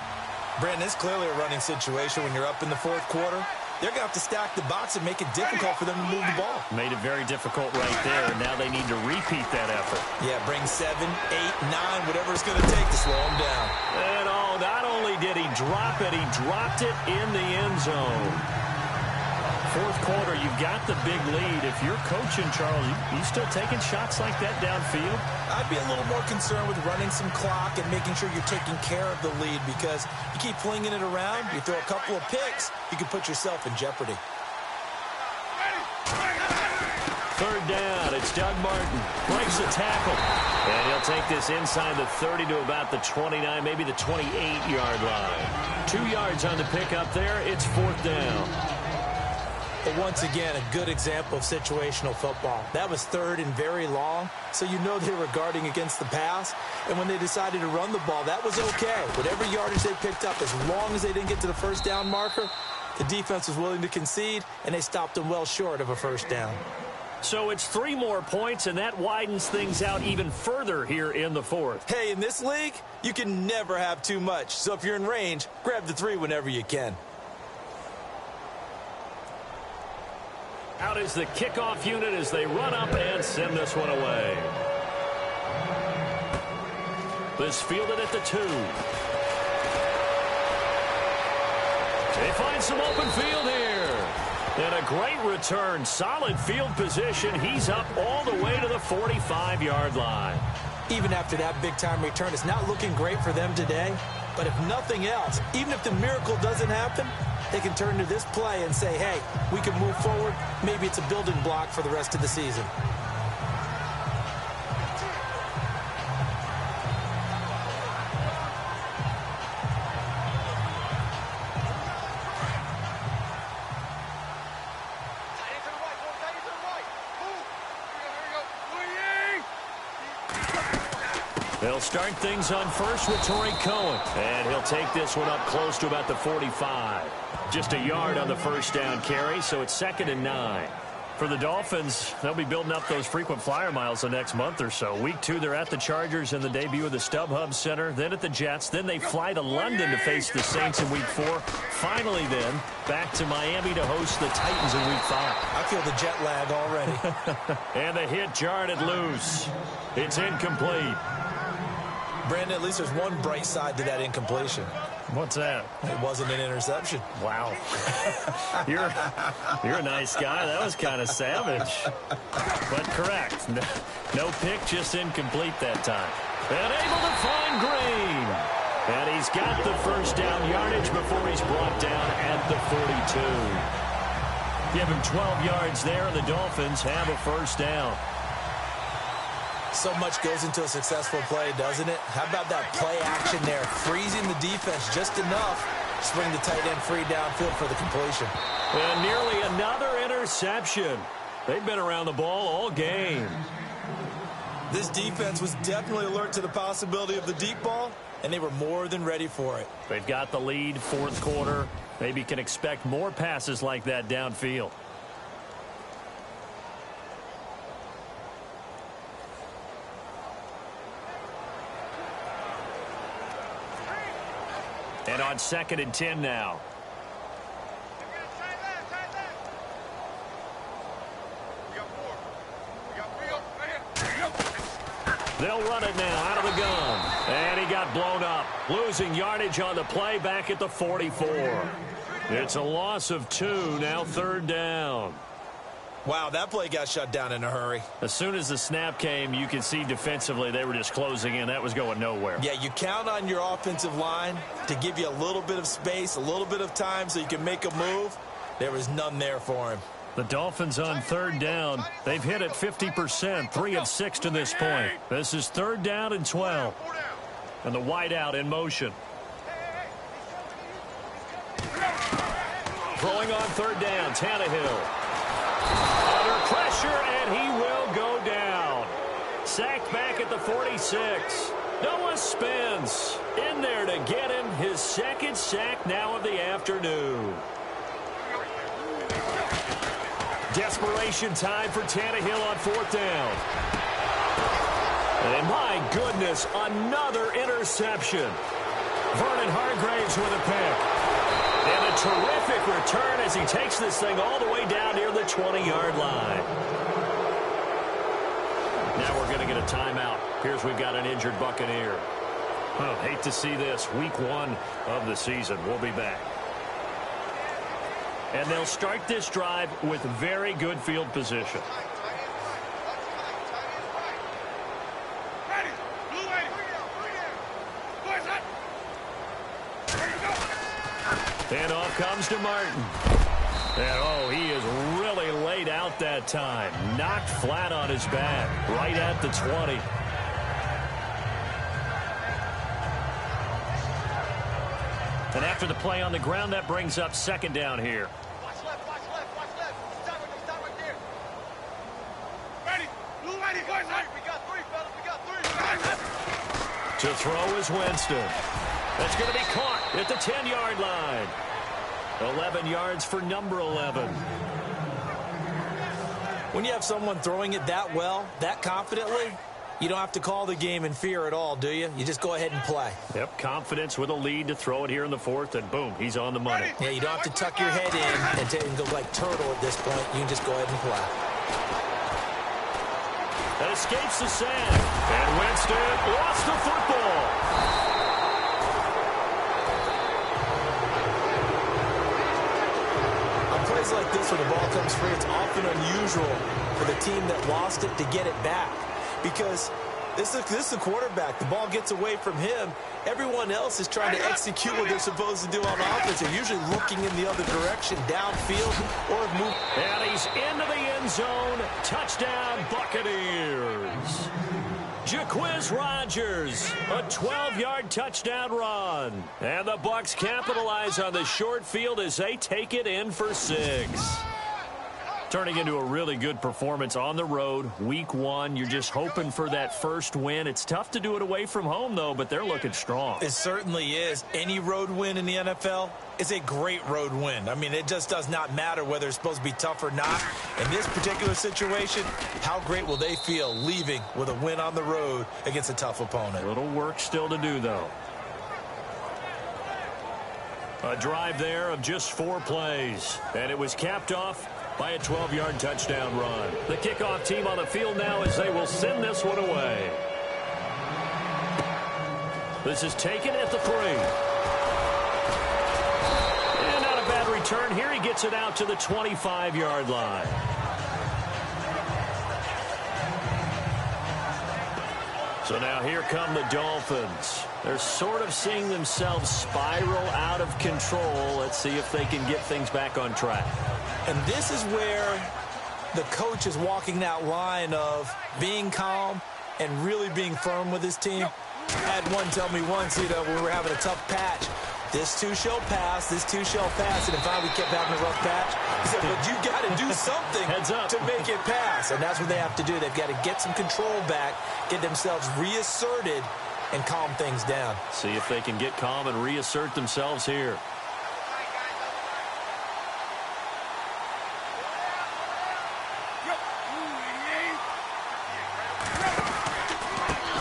Brandon, it's clearly a running situation when you're up in the 4th quarter. they're going to have to stack the box and make it difficult for them to move the ball. Made it very difficult right there. Now they need to repeat that effort. Yeah, bring 7, 8, 9, whatever it's going to take to slow them down. And not only did he drop it, he dropped it in the end zone. Fourth quarter, you've got the big lead. If you're coaching, Charles, you still taking shots like that downfield? I'd be a little more concerned with running some clock and making sure you're taking care of the lead, because you keep flinging it around, you throw a couple of picks, you can put yourself in jeopardy. Third down, it's Doug Martin. Breaks the tackle. And he'll take this inside the 30 to about the 29, maybe the 28-yard line. 2 yards on the pickup there. It's fourth down. But once again, a good example of situational football. That was third and very long, so you know they were guarding against the pass. And when they decided to run the ball, that was okay. Whatever yardage they picked up, as long as they didn't get to the first down marker, the defense was willing to concede, and they stopped them well short of a first down. So it's 3 more points, and that widens things out even further here in the fourth. Hey, in this league, you can never have too much. So if you're in range, grab the 3 whenever you can. Out is the kickoff unit as they run up and send this one away. This fielded at the 2. They find some open field here. And a great return. Solid field position. He's up all the way to the 45-yard line. Even after that big-time return, it's not looking great for them today. But if nothing else, even if the miracle doesn't happen, they can turn to this play and say, hey, we can move forward. Maybe it's a building block for the rest of the season. They'll start things on first with Torrey Cohen. And he'll take this one up close to about the 45. Just a yard on the first down carry, so it's 2nd and 9. For the Dolphins, they'll be building up those frequent flyer miles the next month or so. Week 2, they're at the Chargers in the debut of the StubHub Center, then at the Jets. Then they fly to London to face the Saints in Week 4. Finally, then, back to Miami to host the Titans in Week 5. I feel the jet lag already. And the hit jarred it loose. It's incomplete. Brandon, at least there's one bright side to that incompletion. What's that? It wasn't an interception. Wow. You're a nice guy. That was kind of savage. But correct. No pick, just incomplete that time. And able to find Green. And he's got the first down yardage before he's brought down at the 42. Give him 12 yards there, and the Dolphins have a first down. So much goes into a successful play, doesn't it? How about that play action there? Freezing the defense just enough to bring the tight end free downfield for the completion. And nearly another interception. They've been around the ball all game. This defense was definitely alert to the possibility of the deep ball, and they were more than ready for it. They've got the lead, fourth quarter. Maybe can expect more passes like that downfield. And on 2nd and 10 now. They'll run it now out of the gun. And he got blown up. Losing yardage on the play back at the 44. It's a loss of 2, now 3rd down. Wow, that play got shut down in a hurry. As soon as the snap came, you could see defensively they were just closing in. That was going nowhere. Yeah, you count on your offensive line to give you a little bit of space, a little bit of time so you can make a move. There was none there for him. The Dolphins on 3rd down. They've hit it 50%, 3 of 6 to this point. This is 3rd down and 12. And the wideout in motion. Throwing on 3rd down, Tannehill. Under pressure, and he will go down. Sacked back at the 46. Noah Spence in there to get him his 2nd sack now of the afternoon. Desperation time for Tannehill on 4th down. And my goodness, another interception. Vernon Hargreaves with a pick. And a terrific return as he takes this thing all the way down near the 20-yard line. Now we're going to get a timeout. Here's we've got an injured Buccaneer. Hate to see this. Week 1 of the season. We'll be back. And they'll start this drive with very good field position. And off comes to Martin. And, he is really laid out that time. Knocked flat on his back, right at the 20. And after the play on the ground, that brings up second down here. Watch left, watch left, watch left. Stop right there. Ready, blue ready, guys. We got 3, fellas, we got 3. To throw is Winston. That's going to be caught at the 10-yard line. 11 yards for number 11. When you have someone throwing it that well, that confidently, you don't have to call the game in fear at all, do you? You just go ahead and play. Yep, confidence with a lead to throw it here in the 4th, and boom, he's on the money. Yeah, you don't have to tuck your head in and go like turtle at this point. You can just go ahead and play. That escapes the sack. And Winston lost the football. Plays like this where the ball comes free, it's often unusual for the team that lost it to get it back. Because this is the quarterback. The ball gets away from him. Everyone else is trying to execute what they're supposed to do on offense. They're usually looking in the other direction, downfield, or move. And he's into the end zone. Touchdown, Buccaneers. Jaquiz Rodgers, a 12-yard touchdown run. And the Bucs capitalize on the short field as they take it in for 6. Turning into a really good performance on the road. Week 1, you're just hoping for that first win. It's tough to do it away from home, though, but they're looking strong. It certainly is. Any road win in the NFL is a great road win. I mean, it just does not matter whether it's supposed to be tough or not. In this particular situation, how great will they feel leaving with a win on the road against a tough opponent? A little work still to do, though. A drive there of just 4 plays, and it was capped off by a 12-yard touchdown run. The kickoff team on the field now as they will send this one away. This is taken at the 3. And not a bad return here. He gets it out to the 25-yard line. So now here come the Dolphins. They're sort of seeing themselves spiral out of control. Let's see if they can get things back on track. And this is where the coach is walking that line of being calm and really being firm with his team. I had one tell me once, we were having a tough patch. This too shall pass, this too shall pass. And finally we kept having a rough patch. He said, but you got to do something Heads up. to make it pass. And that's what they have to do. They've got to get some control back, get themselves reasserted, and calm things down. See if they can get calm and reassert themselves here.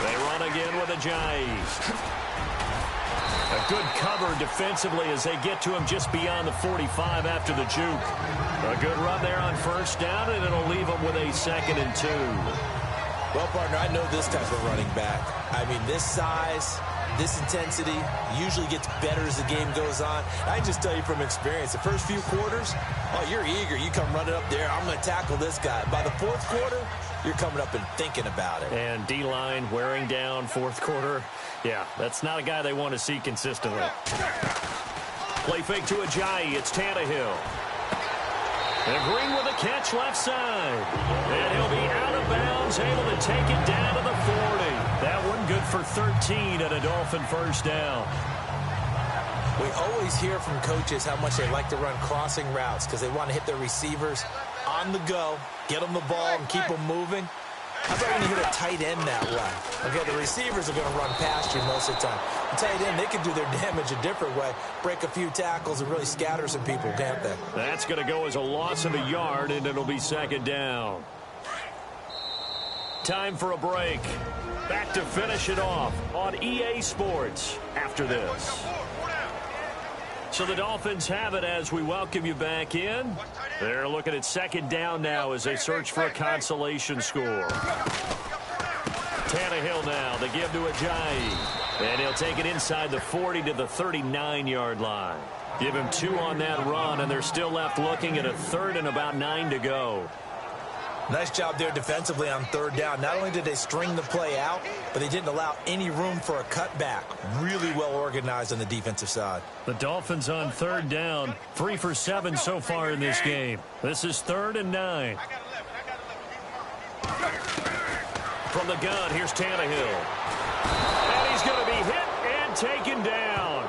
They run again with Ajayi. A good cover defensively as they get to him just beyond the 45 after the juke. A good run there on first down, and it'll leave them with a 2nd and 2. Well, partner, I know this type of running back. I mean, this size, this intensity usually gets better as the game goes on. I can just tell you from experience, the first few quarters, you're eager. You come running up there, I'm going to tackle this guy. By the 4th quarter, you're coming up and thinking about it. And D-line wearing down 4th quarter. Yeah, that's not a guy they want to see consistently. Play fake to Ajayi. It's Tannehill. And Green with a catch left side. And he'll be out of bounds, able to take it down to the 40. That one good for 13 and a Dolphin first down. We always hear from coaches how much they like to run crossing routes because they want to hit their receivers on the go, get them the ball, and keep them moving. How about when you hit a tight end that way? Okay, the receivers are going to run past you most of the time. The tight end, they can do their damage a different way, break a few tackles and really scatter some people, can't they? That's going to go as a loss of a yard, and it'll be 2nd down. Time for a break. Back to finish it off on EA Sports after this. So the Dolphins have it as we welcome you back in. They're looking at second down now as they search for a consolation score. Tannehill now, they give to Ajayi. And he'll take it inside the 40 to the 39-yard line. Give him 2 on that run, and they're still left looking at a third and about 9 to go. Nice job there defensively on third down. Not only did they string the play out, but they didn't allow any room for a cutback. Really well organized on the defensive side. The Dolphins on third down, 3 for 7 so far in this game. This is 3rd and 9. From the gun, here's Tannehill. And he's going to be hit and taken down.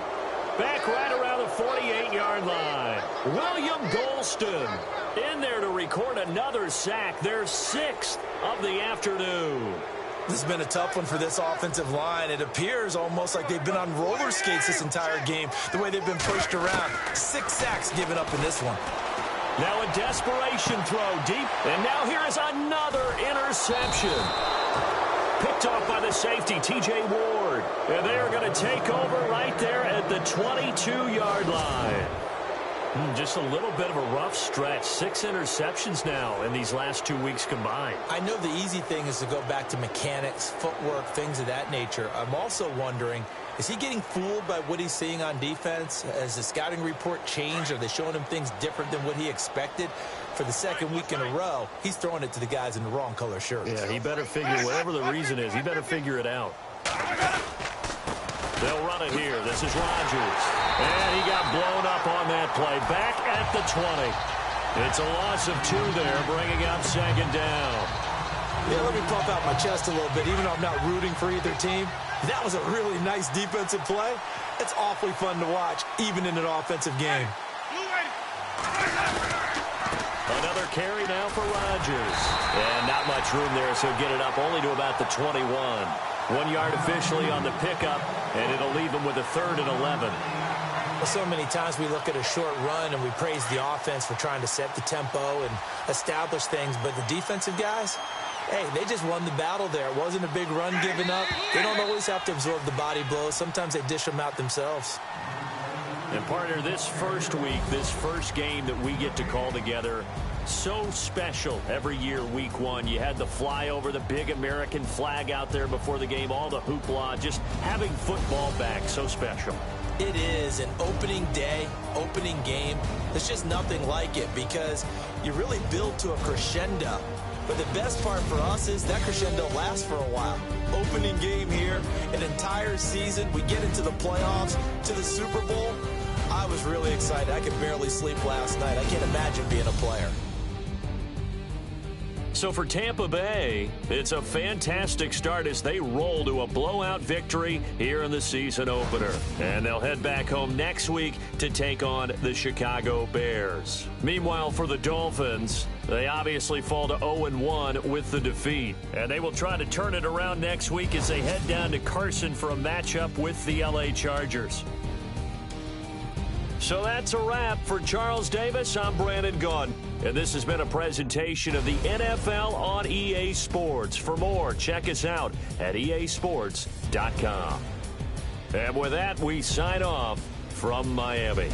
Back right around the 48-yard line. William Golston in there to record another sack, their 6th of the afternoon. This has been a tough one for this offensive line. It appears almost like they've been on roller skates this entire game, the way they've been pushed around. 6 sacks given up in this one. Now a desperation throw deep, and now here is another interception. Picked off by the safety, T.J. Ward. And they are going to take over right there at the 22-yard line. Just a little bit of a rough stretch. 6 interceptions now in these last 2 weeks combined. I know the easy thing is to go back to mechanics, footwork, things of that nature. I'm also wondering, is he getting fooled by what he's seeing on defense? Has the scouting report changed? Are they showing him things different than what he expected? For the second week in a row, he's throwing it to the guys in the wrong color shirts. Yeah, he better figure, whatever the reason is, he better figure it out. They'll run it here. This is Rodgers. And he got blown up on that play. Back at the 20. It's a loss of 2 there, bringing up second down. Yeah, let me pump out my chest a little bit. Even though I'm not rooting for either team, that was a really nice defensive play. It's awfully fun to watch, even in an offensive game. Another carry now for Rodgers. And not much room there, so get it up only to about the 21. 1 yard officially on the pickup, and it'll leave them with a 3rd and 11. Well, so many times we look at a short run and we praise the offense for trying to set the tempo and establish things, but the defensive guys, hey, they just won the battle there. It wasn't a big run given up. They don't always have to absorb the body blows. Sometimes they dish them out themselves. And partner, this first week, this first game that we get to call together, so special every year, week 1. You had the flyover, the big American flag out there before the game, all the hoopla, just having football back, so special. It is an opening day, opening game. There's just nothing like it because you really build to a crescendo. But the best part for us is that crescendo lasts for a while. Opening game here, an entire season. We get into the playoffs, to the Super Bowl. I was really excited. I could barely sleep last night. I can't imagine being a player. So for Tampa Bay, it's a fantastic start as they roll to a blowout victory here in the season opener. And they'll head back home next week to take on the Chicago Bears. Meanwhile, for the Dolphins, they obviously fall to 0-1 with the defeat. And they will try to turn it around next week as they head down to Carson for a matchup with the LA Chargers. So that's a wrap. For Charles Davis, I'm Brandon Gunn. And this has been a presentation of the NFL on EA Sports. For more, check us out at easports.com. And with that, we sign off from Miami.